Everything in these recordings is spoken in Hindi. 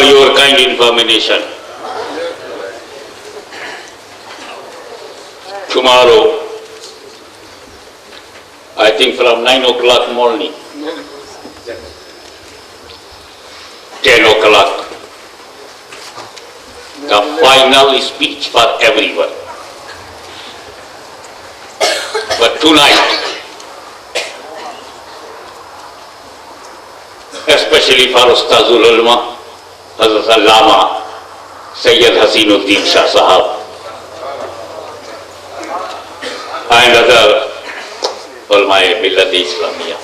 for your kind information. Tomorrow, I think from 9 o'clock morning, 10 o'clock, the final speech for everyone. But tonight, especially for Ustazul Ulama, Hazrat Allama Sayyid Hasinuddin Shah Sahab and other Ulama-e Millat Islamiyya.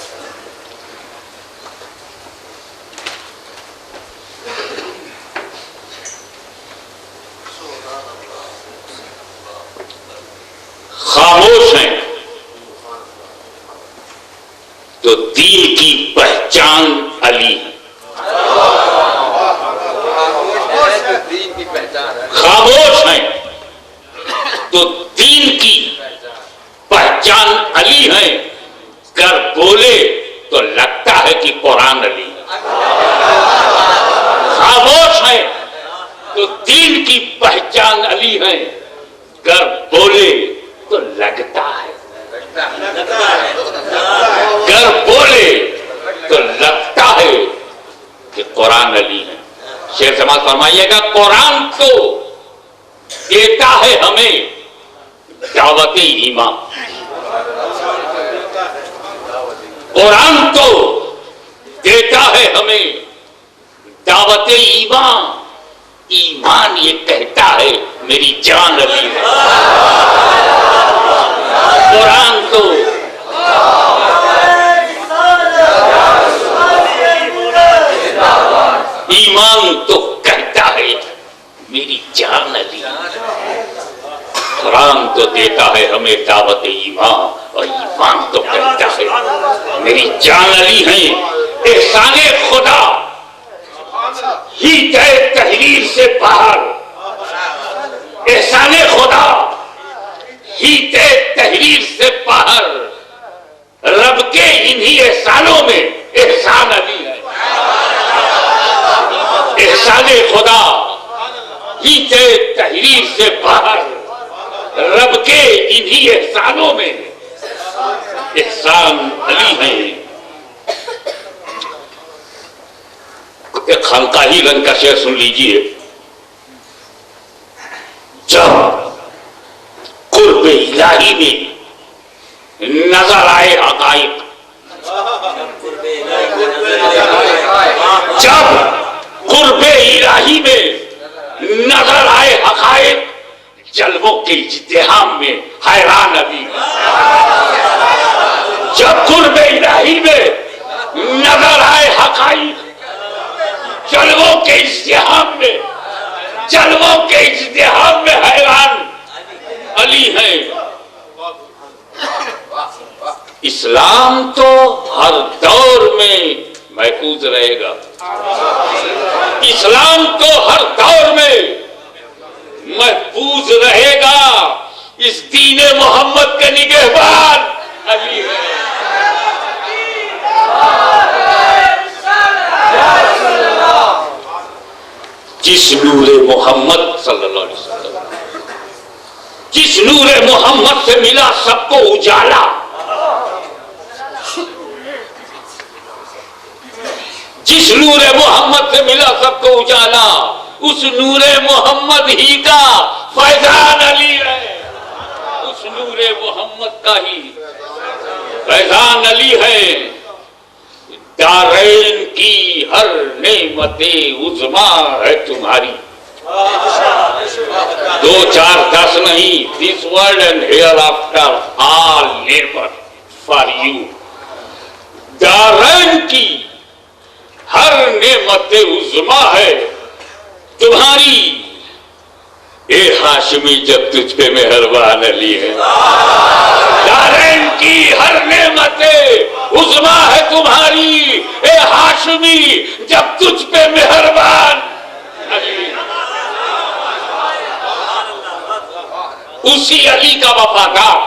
खामोश हैं तो दीन की पहचान अली है। खामोश हैं तो दीन की पहचान अली है। कर बोले तो लगता है कि कुरान अली। खामोश है तो दीन की पहचान अली है। कर बोले तो लगता है, कर बोले तो लगता है कि कुरान अली है। शेर समाज फरमाइएगा, कुरान तो देता है हमें दावत ईमान। कुरान तो देता है हमें दावत ईमान। ईमान ये कहता है मेरी जान अली है। कुरान तो ईमान तो कहता है मेरी जान अली। कुरान तो देता है हमें दावत ईमान और ईमान तो कहता है मेरी जान अली है। एहसाने खुदा ही तय तहरीर से बाहर, एहसाने खुदा ही तय तहरीर से बाहर, रब के इन्हीं एहसानों में एहसान अली है। एहसाने खुदा ही तय तहरीर से बाहर, रब के इन्हीं एहसानों में एहसान अली है। एक खानकाही रंग का शेर सुन लीजिए। जब कुर्बे इलाही में नजर आए हकाइक, जब कुर्बे इलाही में नजर आए हकाइक, जलवों के इज्तिहाम में हैरान अली। जब कुर्बे इलाही में नजर आए हकाइक, जलवों के इज्तिहाम में, जलवों के इज्तिहाम में हैरान अली है। इस्लाम तो हर दौर में महफूज रहेगा। इस्लाम तो हर दौर में महफूज रहेगा। इस दीन मोहम्मद के निगहबान अली है। जिस नूरे मोहम्मद सल्लल्लाहु अलैहि वसल्लम, जिस नूरे मोहम्मद से मिला सबको उजाला, जिस नूरे मोहम्मद से मिला सबको उजाला, उस नूरे मोहम्मद ही का फैजान अली है। उस नूरे मोहम्मद का ही फैजान अली है। दारैन की हर नेमते उज़्मा है तुम्हारी। 2, 4, 10 नहीं, this world and hereafter all labour for you. दारैन की हर नेमते उज़्मा है तुम्हारी। ए हाशमी जब तुझ पे मेहरबान अली है। दारैन की हर नेमते उज़्मा है तुम्हारी। ए हाशमी जब तुझ पे मेहरबान अली। उसी अली का वफादार,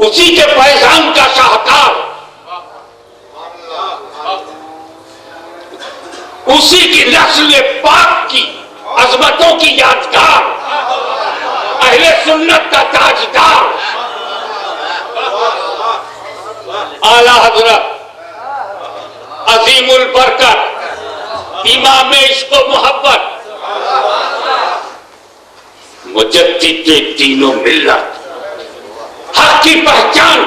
उसी के पैजाम का शाहकार, उसी की नस्ल पाक की अजमतों की यादगार, अहले सुन्नत का ताजदार आला हजरत अजीमुल बरकत इमाम इश्क व मोहब्बत मुजद्दिद तीनों मिल्लत, हक की पहचान,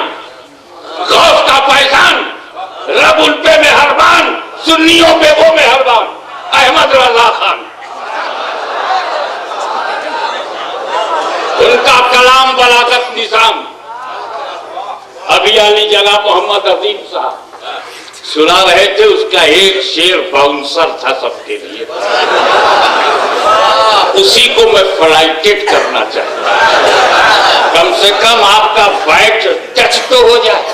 गौस का फैजान, रब उन पे मेहरबान, सुन्नियों पे वो मेहरबान, अहमद रजा खान। उनका कलाम बलागत निजाम अभी आली जगह मोहम्मद अजीम साहब सुना रहे थे, उसका एक शेर बाउंसर था सबके लिए, उसी को मैं फ्लाइटेड करना चाहता हूं। कम से कम आपका बैट टच तो हो जाए।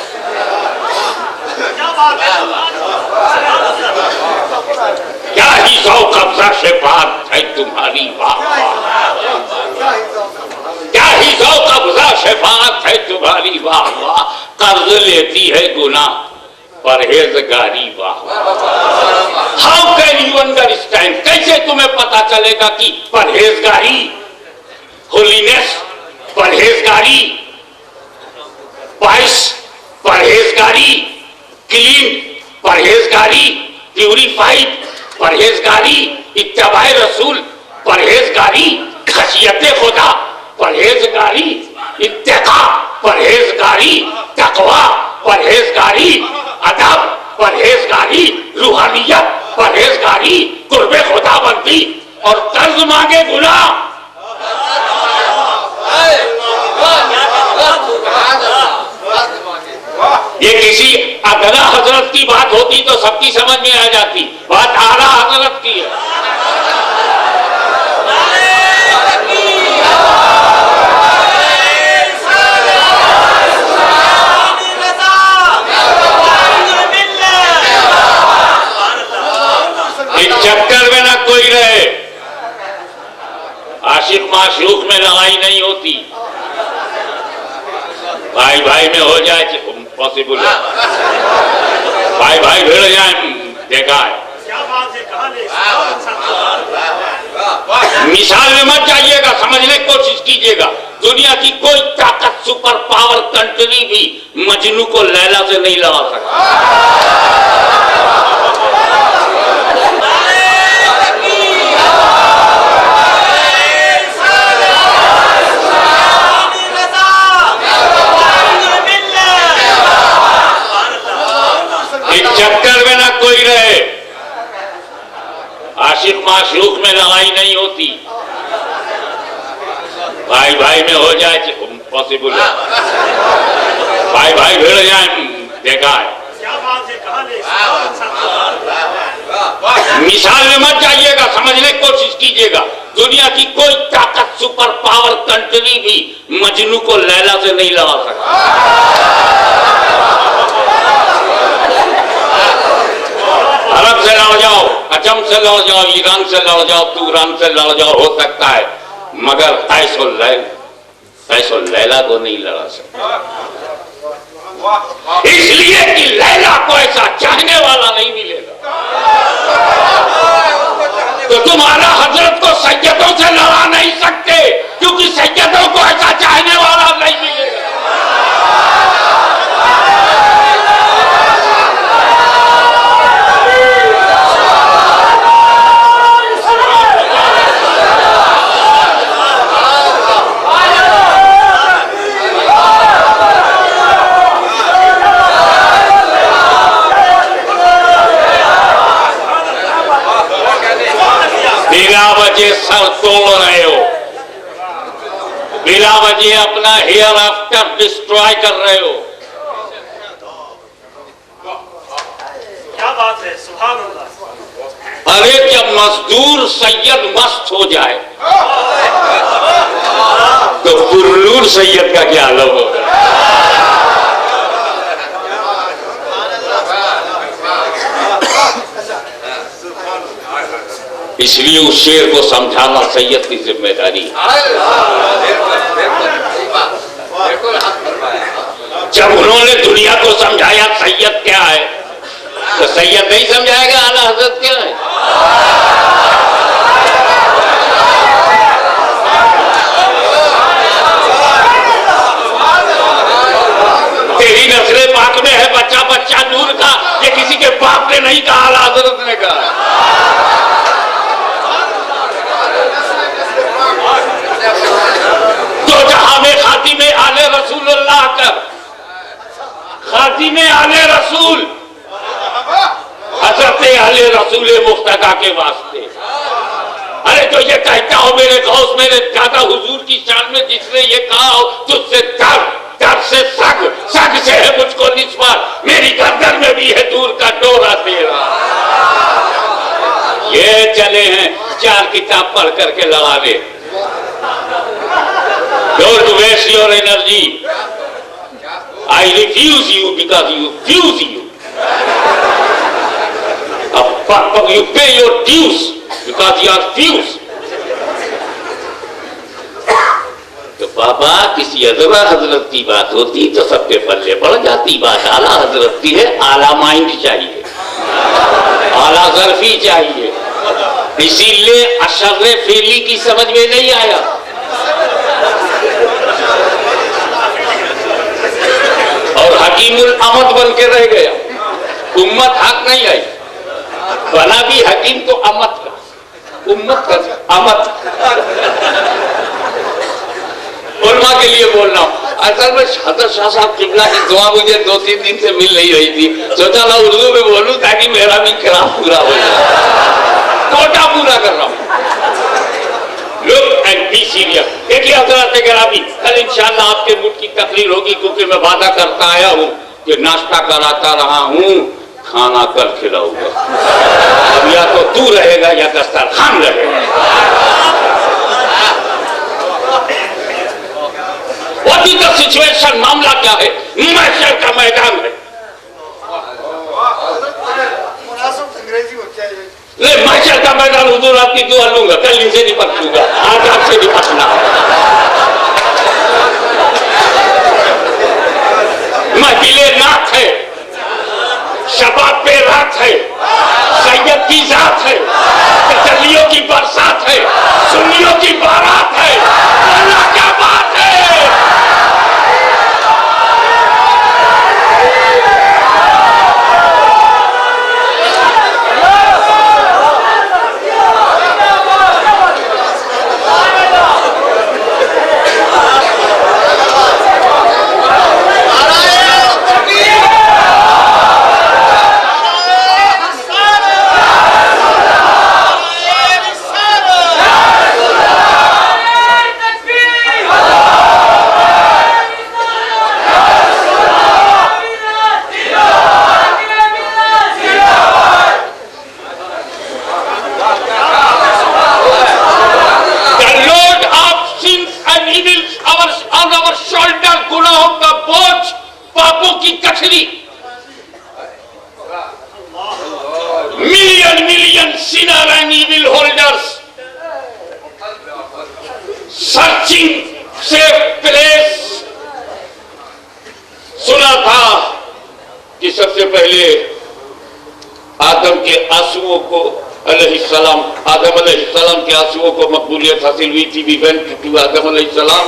क्या ही सौ कब्जा से बात है तुम्हारी, वाह क्या ही सौ कब्जा से बात है तुम्हारी, वाह वाह। कर्ज लेती है गुनाह परहेजगारी, वाह। हाउ कैन यू अंडरस्टैंड, कैसे तुम्हें पता चलेगा कि परहेजगारी, होलीनेस, परहेजगारी, पाइस, परहेजगारी, क्लीन, परहेजगारी, प्यूरिफाइड, परहेजगारी, इत्तबाए रसूल, परहेजगारी, खशियते खुदा, परहेजगारी, इत्तेका, परहेजगारी, तकवा, परहेजगारी, अदब, परहेजगारी, रूहानियत, परहेजगारी, कुर्बे खुदाबंदी और कर्ज मांगे गुनाह। ये किसी अदना हजरत की बात होती तो सबकी समझ में आ जाती, बात आला हजरत की है। इस चक्कर में ना कोई रहे, आशिक माशूक में लड़ाई नहीं होती, भाई भाई में हो जाए पॉसिबल है, भाई भाई भिड़ जाए, देखा है। मिसाल में मत जाइएगा, समझने की कोशिश कीजिएगा। दुनिया की कोई ताकत, सुपर पावर कंट्री भी मजनू को लैला से नहीं लड़ा सकती। चक्कर में ना कोई रहे, आशिक माशूक में लड़ाई नहीं होती, भाई भाई में हो जाए पॉसिबल है, भाई भाई भिड़ जाए, देखा है। मिसाल में मत जाइएगा, समझने की कोशिश कीजिएगा। दुनिया की कोई ताकत, सुपर पावर कंट्री भी मजनू को लैला से नहीं लड़ा सकती। अरब से लड़ जाओ, अजम से लड़ जाओ, ईरान से लड़ जाओ, तुरान से लड़ जाओ, हो सकता है, मगर कैसो लैला को नहीं लड़ा सकता, इसलिए कि लैला को ऐसा चाहने वाला नहीं मिलेगा। तो तुम आला हजरत को सैयदों से लड़ा नहीं सकते, क्योंकि सैयदों को ऐसा चाहने वाला नहीं मिलेगा। बिना वजह सर तोड़ रहे हो, बिना वजह अपना हियर आफ्टर डिस्ट्रॉय कर रहे हो। क्या बात है, सुभान अल्लाह। अरे जब मजदूर सैयद मस्त हो जाए तो पुरनूर सैयद का क्या हाल होगा। इसलिए उस शेर को समझाना सैयद की जिम्मेदारी है। जब उन्होंने दुनिया को समझाया सैयद क्या है, तो सैयद नहीं समझाएगा आला हजरत क्या है। तेरी नस्ले पाक में है बच्चा बच्चा नूर का, ये किसी के बाप ने नहीं कहा, आला हजरत ने कहा। तो जहां में खातिमे आले रसूलुल्लाह कर, खातिमे आले रसूल हजरत आले रसूल मुफ्तदा के वास्ते। अरे तो ये कहता हो मेरे गौस मेरे दादा हुजूर की शान में, जिसने ये कहा हो तुझसे दर से सग से है मुझको निस्बत, मेरी गर्दन में भी है दूर का डोरा तेरा। ये चले हैं 4 किताब पढ़ करके लड़ावे। Don't waste your energy. I refuse you because you fuse you. You pay your dues because you are fused. तो बाबा किसी अजरा हजरत की बात होती तो सबके पल्ले पड़ जाती बात। आला हजरत की है, आला माइंड चाहिए, आला ज़र्फी चाहिए, इसीलिए अशर्रे फेली की समझ में नहीं आया। और हकीमुल अमद बन के रह गया, उम्मत हक नहीं आई। बना भी हकीम तो अमद का, उम्मत का अमद। उलमा के लिए बोल रहा हूँ। असल में हजरत शाह साहब किबला की दुआ मुझे 2-3 दिन से मिल नहीं रही थी, सोचा ना उर्दू में बोलूं ताकि मेरा भी खिलाफ पूरा हो जाए, कोटा पूरा कर रहा हूँ। Look and be serious। देखिए हजरत गिरामी, कल इंशाअल्लाह आपके मुल्क की तकरीर होगी, क्योंकि मैं वादा करता आया हूँ कि नाश्ता कराता रहा हूँ, खाना कल खिलाऊंगा। अब या तो तू रहेगा या दस्तरखान रहेगा। What is the situation? मामला क्या है? महशर का मैदान है। महशर का मैदान हुजूर आपकी दुआ लूंगा, कल इनसे निपट लूंगा, आज आपसे निपटना। महफिले नात है, शबाब पे रात है, सैयद की जात है, तजल्लियों की बरसात है, सुन्नियों की बारात है। अल्लाह क्या बात है। Million sinner and evil holders searching safe place। सुना था कि सबसे पहले आदम के आंसुओं को अलैहिस्सलाम, आदम अलैहिस्सलाम के आंसुओं को मकबूलियत हासिल हुई थी। वी वेंट टू आदम अलैहिस्सलाम,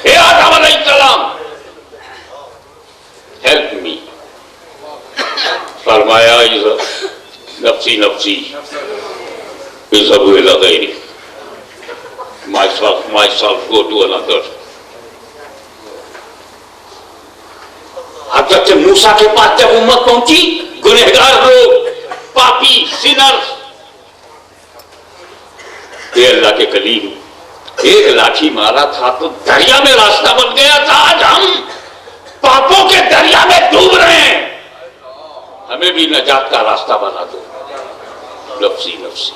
हे आदम अलैहिस्सलाम हेल्प मी। फरमाया नफ्सी नफ्सी इज़हबू इला Gary, myself go to another। हज़रत मूसा के पास जब उम्मत पहुंची, गुनहगार लोग, पापी सिनर्स, ये अल्लाह के कलीम एक लाठी मारा था तो दरिया में रास्ता बन गया था। आज हम पापों के दरिया में डूब रहे हैं, हमें भी नजात का रास्ता बना दो। नफ्सी नफ्सी,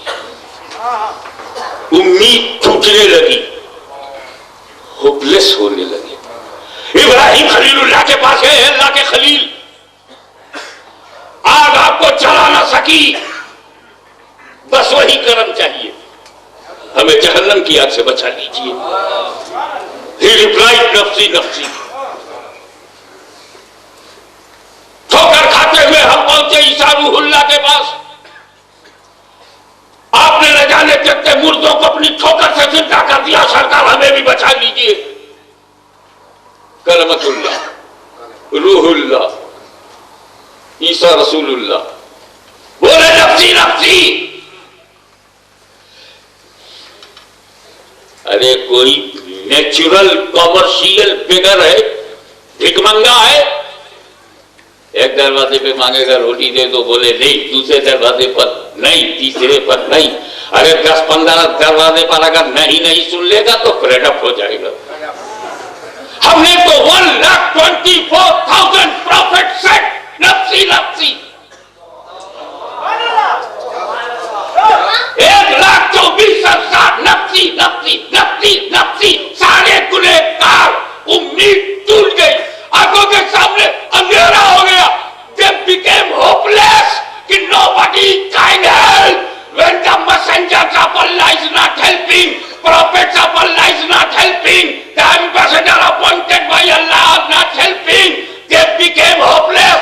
उम्मीद टूटने लगी, होपलेस होने लगे। इब्राहिम खलीलुल्लाह के पास है, अल्लाह के खलील, आग आपको जला ना सकी, बस वही करम चाहिए, हमें जहन्नम की आग से बचा लीजिए। He replied, नफ्सी नफ्सी। ठोकर खाते हुए हम पहुंचे ईसा रूहुल्लाह के पास। चलते मुर्दों को अपनी ठोकर से जिंदा कर दिया। सरकार हमें भी बचा लीजिए। कलमतुल्लाह, रूहुल्लाह, ईसा रसूलुल्लाह बोले नफ्सी नफ्सी। अरे कोई नेचुरल कॉमर्शियल फिगर है, भिकमंगा है। एक दरवाजे पे मांगेगा रोटी दे तो बोले नहीं, दूसरे दरवाजे पर नहीं, तीसरे पर नहीं। अरे 10-15 दरवाजे पर अगर नहीं नहीं सुन लेगा तो फ्रेडअप हो जाएगा। हमने तो 1,24,000 प्रॉफिट सेट नफ्सी नफ्सी, 1,24,000 नफ्सी नफ्सी नफ्सी नफ्सी। सारे गुनहगार, उम्मीद टूट गई, आंखों के सामने अंधेरा हो गया। They became hopeless कि nobody can help. When the messengers of Allah is not helping, prophets of Allah is not helping, the ambassador appointed by Allah are not helping, they became hopeless.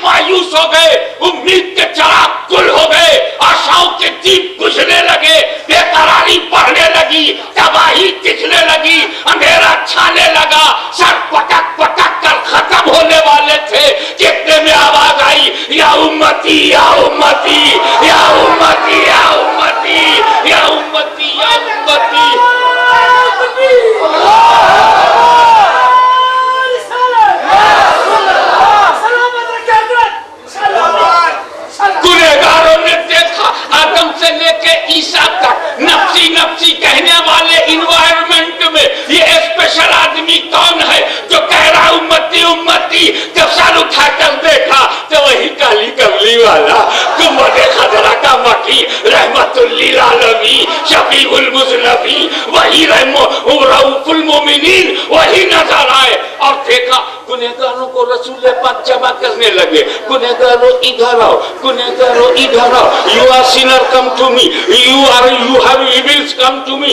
मायूस हो गए, उम्मीद के चिराग गुल हो गए, आशाओं के दीप बुझने लगे, बेकरारी बढ़ने लगी, तबाही दिखने लगी, अंधेरा छाने लगा, सर पटक पटक कर खत्म होने वाले थे। कितने में आवाज आई, या उम्मती या उम्मती या उम्मती या उम्मती या उम्मती या उम्मती। गुनहगारों ने देखा आदम से लेके ईसा तक नफ्सी नफ्सी कहने वाले इन्वायरमेंट में ये स्पेशल आदमी कौन है जो कह रहा उम्मती उम्मती। जब सर उठाकर देखा तो वही काली कमली वाला गुम्बद खजरा का मकी रहमतुल्लिल आलमीन शफीउल मुज़नबी वही रऊफुल मोमिनीन वही नजर आए। और देखा गुनहगारों को रसूल पाक जमा करने लगे, गुनहगारों इधर आओ, गुनहगारों इधर आओ, you are sinner come to me, you have evils come to me.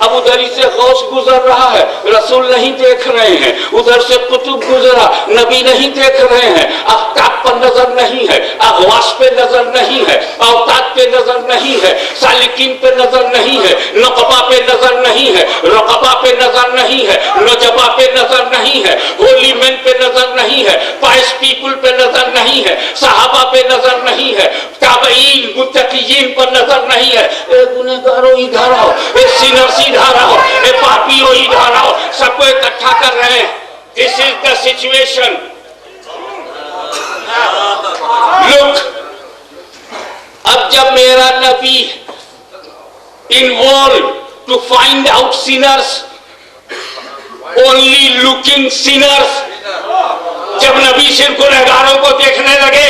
अब उधर से गौस गुजर रहा है, रसूल नहीं देख रहे हैं, उधर से कुतुब गुजरा, नबी नहीं देख रहे हैं, आफ्ताब पर नजर नहीं है, अगवास पे नजर नहीं है, औताद पे नजर नहीं है, सालिकीन पे नजर नहीं है, नकबा पे नजर नहीं है, रकबा पे नजर नहीं है, नजबा पे नजर नहीं है, होली मैन पे नजर नहीं है, पाइस पीपुल पे नजर नहीं है, सहाबा पे नजर नहीं है, ताबईन मुत्तकीयीन पर नजर नहीं है। ए गुनहगारों इधर आओ, ए सिनर्स इधर आओ, ए पापियों इधर आओ, सबको इकट्ठा कर रहे हैं। This is the situation. Look, अब जब मेरा नबी involve to find out sinners, only looking sinners, जब नबी सिर्फ गुनहगारों को देखने लगे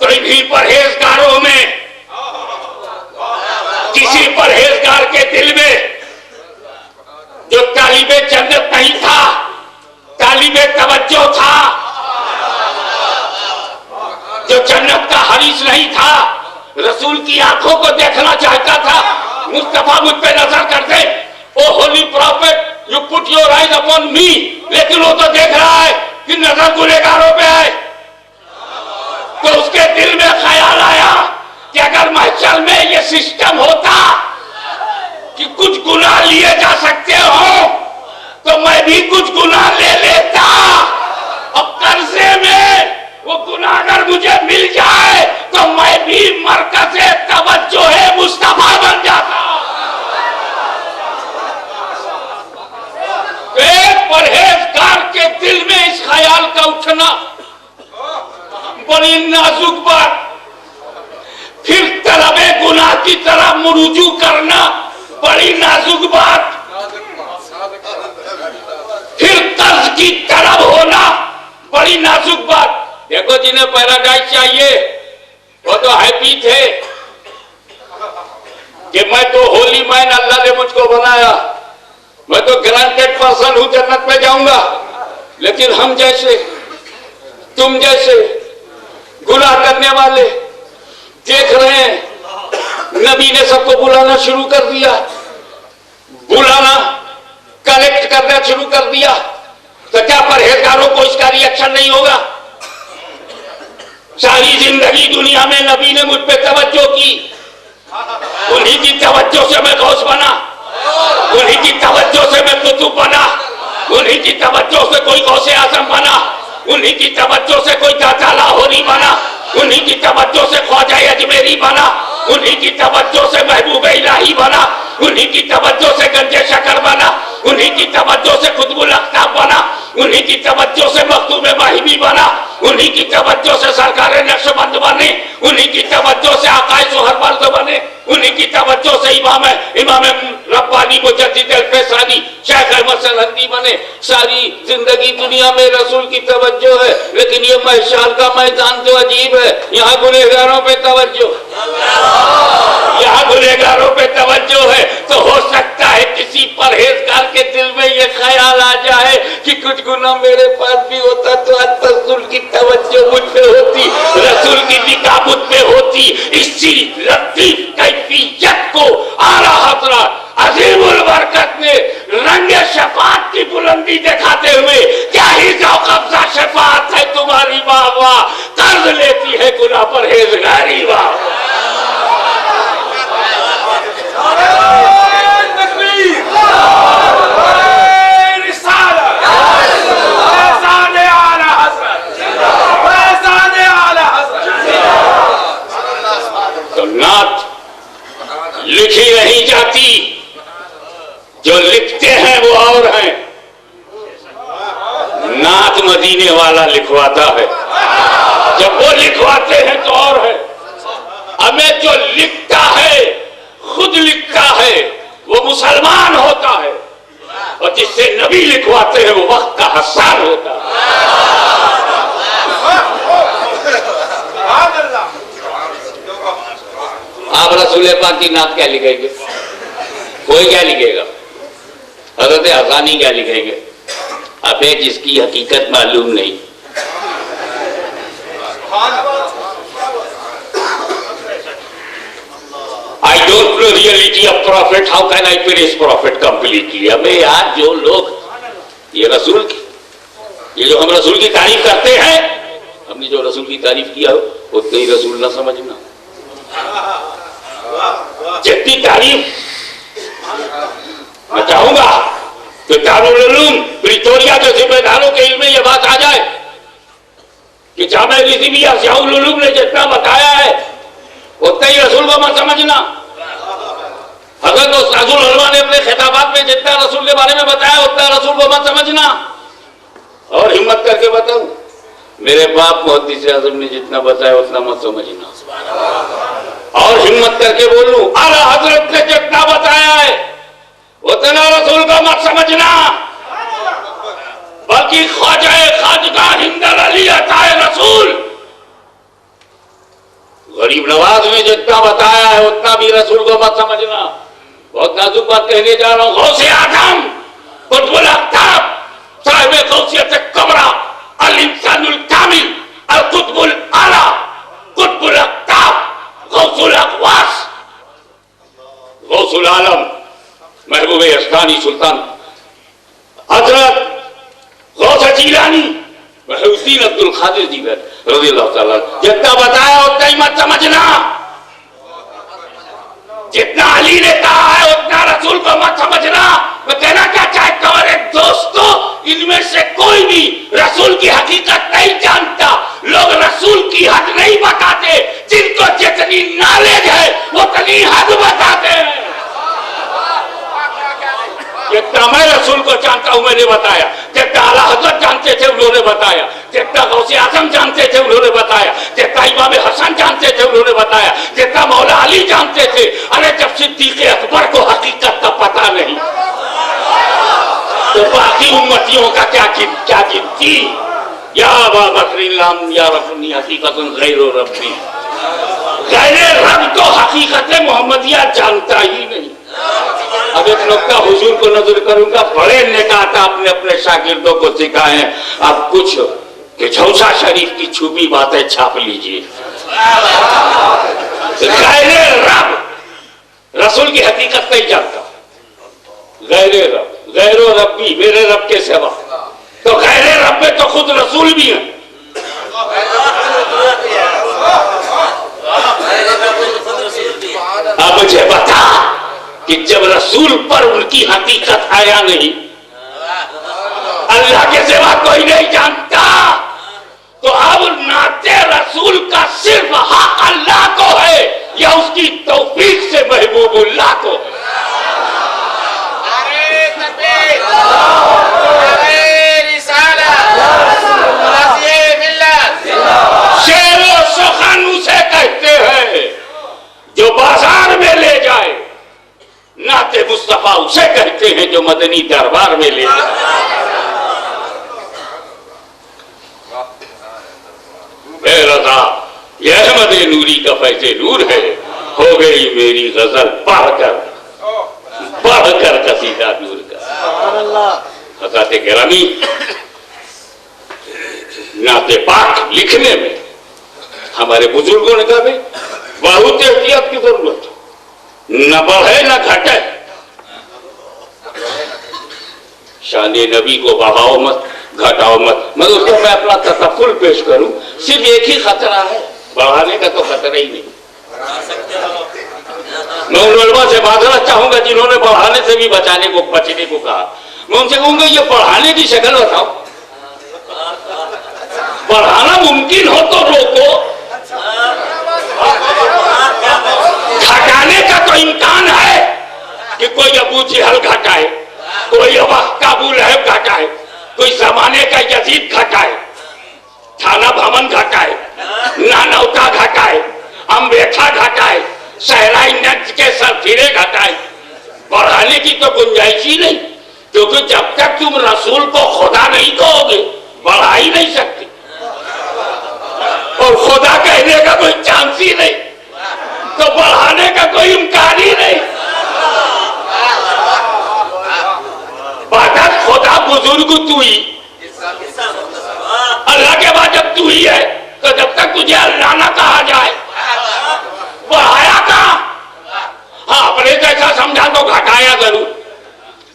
तो इन्हीं परहेजगारों में, किसी परहेजगार के दिल में जो तालिबे जन्नत नहीं था, तालिबे तवज्जो था, जो जन्नत का हरीस नहीं था, रसूल की आंखों को देखना चाहता था, मुस्तफा मुझ पे नजर कर दे, O holy prophet you put your eyes upon me. लेकिन वो तो देख रहा है कि नजर गुनहगारों पे है। तो उसके दिल में ख्याल आया कि अगर महशर में ये सिस्टम होता कि कुछ गुनाह लिए जा सकते हो तो मैं भी कुछ गुनाह ले लेता। अब कर्जे में वो गुनाह अगर मुझे मिल जाए तो मैं भी मरकज़े तवज्जो है मुस्तफा बन जाता। एक परहेजगार के दिल में इस ख्याल का उठना बड़ी नाजुक बात, फिर तलबे गुनाह की तरफ मुरुजू करना बड़ी नाजुक बात, फिर कर्ज की तरफ होना बड़ी नाजुक बात। देखो जिन्हें पैराडाइज चाहिए वो तो हैप्पी थे कि मैं तो होली मैन, अल्लाह ने मुझको बनाया, मैं तो ग्रांटेड पर्सन हूं, जन्नत में जाऊंगा। लेकिन हम जैसे, तुम जैसे गुनाह करने वाले देख रहे हैं, नबी ने सबको बुलाना शुरू कर दिया, बुलाना कलेक्ट करना शुरू कर दिया। तो क्या परहेजगारों को इसका रिएक्शन नहीं होगा? सारी जिंदगी दुनिया में नबी ने मुझ पे तवज्जो की, उन्हीं की तवज्जो से मैं गौस बना, उन्हीं की तवज्जो से मैं कुतुब बना, उन्हीं की तवज्जो से कोई गौसे आजम बना, उन्हीं की तवज्जो से कोई दाता लाहौरी बना, उन्हीं की तवज्जो से ख्वाजा अजमेरी बना, उन्हीं की तवज्जो से महबूब इलाही बना, उन्हीं की तवज्जो से गंजे शकर बना, उन्हीं की तवज्जो से कुतुबुल अख्ताब बना, उन्हीं की तवज्जो से मखदूम माहिमी बना, उन्हीं की तवज्जो से सरकार नक्शबंद बने, उन्हीं की तवज्जो से आकाए सुहरवर्द बने, उन्हीं की तवज्जो से इमाम रब्बानी मुजद्दिद अल-फैसानी शेख अहमद सरहंदी बने। सारी जिंदगी दुनिया में रसूल की तवज्जो है, लेकिन ये महशार का मैदान तो अजीब है। यहाँ गुनहगारों पे तवज्जो, यहाँ गुनहगारों पे तवज्जो है, तो हो सकता है किसी परहेजगार के दिल में ये ख्याल आ जाए कि कुछ गुनाह मेरे पास भी होता तो आज रसूल की तवज्जो मुझ पे होती, रसूल की निगाह मुझ पे होती। इसी लतीफ कैफियत को आला हज़रत अज़ीमुल बरकत ने रंगे शफाअत की बुलंदी दिखाते हुए, क्या ही कब्जा शफाअत है तुम्हारी वाह वाह, कर्ज लेती है गुनाह परहेजगारी वाह। तो नात लिखी नहीं जाती, जो लिखते हैं वो और हैं, नात मदीने वाला लिखवाता है, जब वो लिखवाते हैं तो और है। हमें जो लिखता है, खुद लिखता है, वो मुसलमान होता है, और जिससे नबी लिखवाते हैं वो वक्त का हसान होता है। आप रसूल पाक की नात क्या लिखेंगे? कोई क्या लिखेगा? हज़रत हसानी क्या लिखेंगे? अबे जिसकी हकीकत मालूम नहीं। I don't know reality of prophet. How can I praise prophet completely? अबे यार, जो लोग ये रसूल की, ये जो हम रसूल की तारीफ करते हैं, हमने जो रसूल की तारीफ किया हो उतने ही रसूल ना समझना। जितनी तारीफ मैं चाहूंगा कि दारुल उलूम प्रिटोरिया के जिम्मेदारों के इल्म में यह बात आ जाए कि जामे रिज़विया ज़ियाउल उलूम ने जितना बताया है उतना ही रसूल को मत समझना। हज़रत उस्तादुल उलमा ने अपने खिताबात में जितना रसूल के बारे में बताया उतना रसूल को मत समझना। और हिम्मत करके बताऊं, मेरे बाप मुहद्दिस आज़म ने जितना बताया उतना मत समझना। और हिम्मत करके बोलूं, आला हजरत ने जितना बताया है उतना रसूल को मत समझना, बल्कि ख्वाजा खाजगा हिंदल अली अताए रसूल गरीब नवाज ने जितना बताया है उतना भी रसूल को मत समझना। बहुत नाजुक बात कहने जा रहा हूं। गौसे आजम कुतुबुल अख्ताब साहिब गौसियत कबरा अल इंसानुल कामिल अल कुतुबुल आला कुतुबुल अख्ताब गौसुल अखवास गौसुल आलम महबूब अस्तानी सुल्तान हजरत गौस जीलानी महबूबुद्दीन अब्दुल कादिर जीलानी रज़ियल्लाहु ताला जितना बताया उतना ही मत समझना। जितना अली ने कहा है उतना रसूल को मत समझना। मैं कहना क्या चाहता हूं, अरे दोस्तों, इनमें से कोई भी रसूल की हकीकत नहीं जानता। लोग रसूल की हद नहीं बताते, जिनको जितनी नॉलेज है उतनी हद बताते हैं। जितना मैं रसूल को जानता हूं मैंने बताया, जितना आला हज़रत जानते थे उन्होंने बताया, जितना गौसे आजम जानते थे उन्होंने बताया, जितना इमाम हसन जानते थे उन्होंने बताया, जितना मौला अली जानते थे। अरे जब सिद्दीक़ अकबर को हकीकत का पता नहीं तो बाकी उम्मतियों का क्या गिनती। या अबा बकर या रफ़नी हकीकतन गैर रब्बी, गैर रब तो हकीकत मोहम्मदिया जानता ही नहीं। अब एक नुक्ता हुजूर को नजर करूंगा, बड़े नेकात आपने अपने शागिर्दों को सिखाए हैं, आप कुछ कि झौसा शरीफ की छुपी बातें छाप लीजिए। गैर रब रसूल की हकीकत नहीं जानता। गैर रब, गैरो रब्बी, मेरे रब के सिवा। तो गैर रब में तो खुद रसूल भी है। अब मुझे बता कि जब रसूल पर उनकी हकीकत आया नहीं, अल्लाह के सिवा कोई नहीं जानता, तो अब नाते रसूल का सिर्फ हक अल्लाह को है या उसकी तौफीक से महबूबुल्लाह को है? शेर और सुखन उसे कहते हैं जो बाजार में ले जाए, नाते मुस्तफा उसे कहते हैं जो मदनी दरबार में ले जाए। रजा यह अहमद नूरी का फैज़े नूर है, हो गई मेरी गजल पढ़कर कसीदा नूर का। हज़रत गिरामी, नाते पाक लिखने में हमारे बुजुर्गों ने कहा भाई बहुत एहतियात की जरूरत है, न बढ़े न घटे, शान नबी को बढ़ाओ मत घटाओ मत। मगर उसको मैं अपना तसव्वुर पेश करूं, सिर्फ एक ही खतरा है, बढ़ाने का तो खतरा ही नहीं। मैं उन उलमा से माजरत चाहूंगा जिन्होंने बढ़ाने से भी बचने को कहा। मैं उनसे कहूंगा ये बढ़ाने की शक्ल बताओ, बढ़ाना मुमकिन हो तो रोको, घटाने का तो इम्कान है कि कोई अबू जहल घटाए, कोई अबू लहब घटाए, कोई जमाने का यजीद घटाए, थाना भवन घटाए, नानौता घटाए, अम्बेठा घटाए, सहराई नक्श के सरफिरे घटाए। बढ़ाने की तो गुंजाइश ही नहीं, क्योंकि जब तक तुम रसूल को खुदा नहीं कहोगे बढ़ा ही नहीं सकते, और खुदा कहने का कोई चांस ही नहीं, तो बढ़ाने का कोई इम्कान ही नहीं। बात खुदा बुजुर्ग तू ही, अल्लाह के बाद जब तू ही है तो जब तक तुझे अल्लाह ना कहा जाए बढ़ाया कहां? हाँ, अपने जैसा समझा तो घटाया जरूर,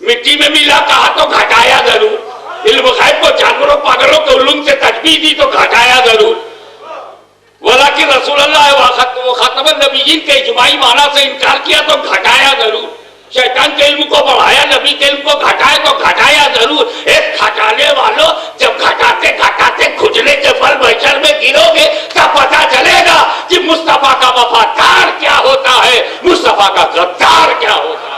मिट्टी में मिला कहा तो घटाया जरूर, इल्म गैब को जानवरों पागलों के उल्लूम से तजबीह दी तो घटाया जरूर। वाला कि रसूलुल्लाह व खातमुन नबिय्यीन के इजमाई माना से इनकार किया तो घटाया जरूर। शैतान के इल्म को बढ़ाया, नबी के इल्म को घटाया तो घटाया जरूर। एक घटाने वालों, जब घटाते घटाते खुजले के फल महशर में गिरोगे तब पता चलेगा कि मुस्तफा का वफादार क्या होता है, मुस्तफा का गद्दार क्या होता है।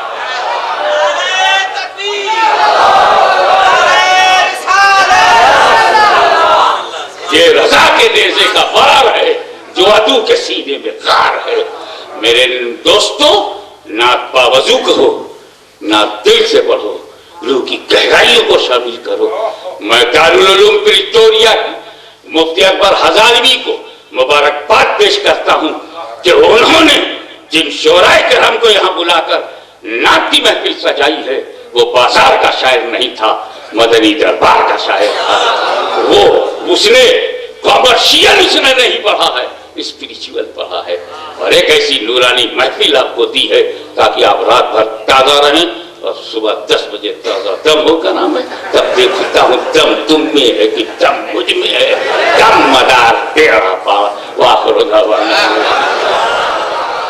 ये रजा के नेज़े का बार है जो अदू के सीने में गार है। मेरे दोस्तों, ना बावजू कहो, ना दिल से पढ़ो, रूह की गहराइयों को शामिल करो। मैं दारुल उलूम प्रिटोरिया की मुफ्ती अकबर हजारवी को मुबारकबाद पेश करता हूं कि उन्होंने जिन शोराए करम को यहाँ बुलाकर नात की महफिल सजाई है वो बाजार का शायर नहीं था, मदनी दरबार का शायर था। वो उसने कॉमर्शियल उसने नहीं पढ़ा है, स्पिरिचुअल पढ़ा है, और एक ऐसी नूरानी महफिल आपको दी है ताकि आप रात भर ताजा रहें और सुबह 10 बजे ताजा दम होगा ना। मैं तब देखता हूँ दम तुम में है कि दम मुझ में है, दम मदार तेरा पावा वाह।